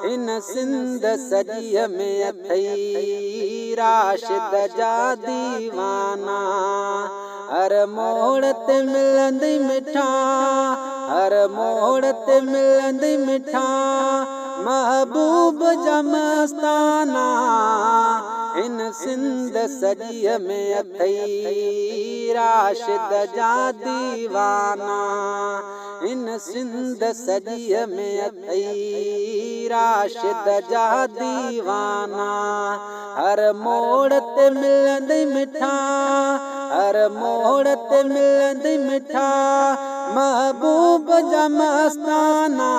इन सिंध सॼीअ में अथई राशिद जा दीवाना। हर मोड़ ते मिलंदी मिठा, हर मोड़ ते मिलंदी मिठा महबूब जा मस्ताना। इन सिंध सॼीअ में अथई राशिद जा दीवाना। इन सिंध सॼीअ में अथई राशिद जा दीवाना। हर मोड़ ते मिलंदी मिठा, हर मोड़ ते मिलंदी मिठा महबूब जा मस्ताना।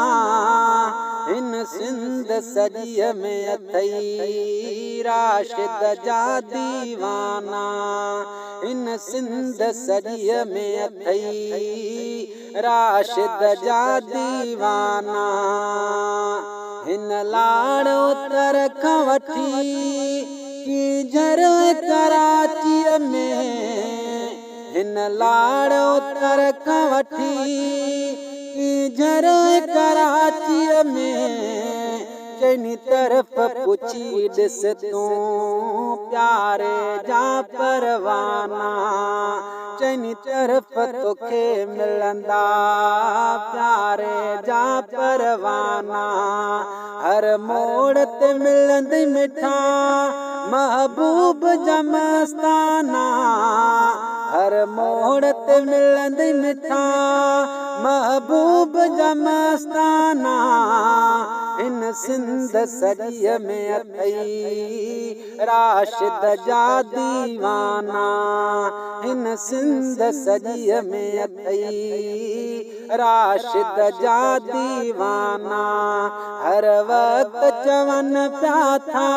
इन सिंध सॼीअ में अथई राशिद जा दीवाना। इन सिंध सॼीअ में अथई राशिद जा दीवाना। हिन लाड़ उतर खां वठी कीझर कराचीअ में, हिन लाड़ उतर खां वठी कीझर कराचीअ में चइनी तरफ़ पुछी ॾिस तूं प्यारे जा परवाना। चइनी तरफ़ तोखे मिलंदा प्यारे जा परवाना। हर मोड़ ते मिलंदी मिठा महबूब जा मस्ताना। हर मोड़ ते मिलंदी मिठा महबूब जा मस्ताना। इन सिंध सॼीअ में अथई राशिद जा दीवाना। इन सिंध सॼीअ में अथई राशिद जा दीवाना। हर वक़्तु चवनि पिया था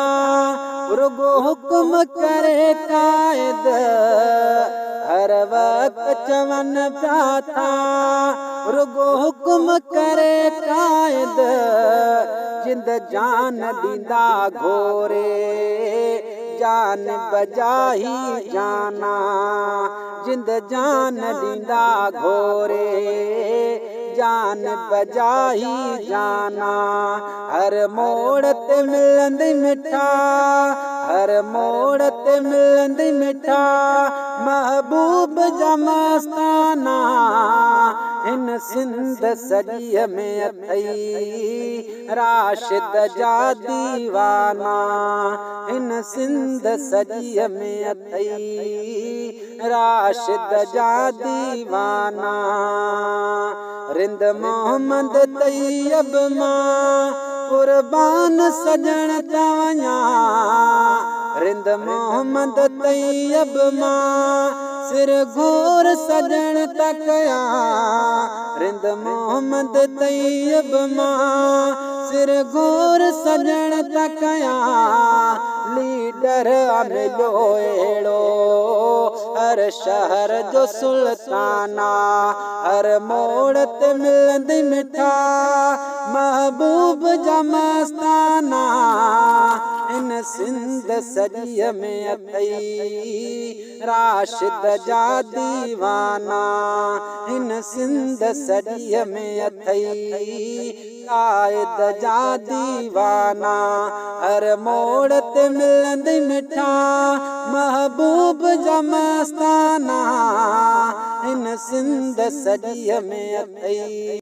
रुगो हुकुम करे क़ाइद। हर वक़्तु चवनि पिया था रुगो हुकुम करे क़ाइद। जिंद जान ॾींदा घोरे जान बजाही जाना। जिंद जान ॾींदा घोरे जान बजाही जाना। हर मोड़ ते मिलंदी मिठा, हर मोड़ ते मिलंदी मिठा महबूब जा मस्ताना। इन सिंध सॼीअ में अथई राशिद जा दीवाना। इन सिंध सॼीअ में अथई राशिद जा दीवाना। रिंद मोहम्मद तैयब मां कुर्बान सजण था वञा। रिंद मोहम्मद तैयब मां सिर घोर सजण था कया। रिंद मोहम्मद तैयब मां सिर घोर सजण था कया। लीडर मिलो अहिड़ो हर शहर जो सुल्ताना। हर मोड़ ते मिलंदी मिठा महबूब जा मस्ताना। इन सिंध सॼीअ में अथई राशिद जा दीवाना। इन सिंध सॼीअ में अथई क़ाइद जा दीवाना। हर मोड़ ते मिलंदी मिठा महबूब जा मस्ताना। इन सिंध सॼीअ में अथई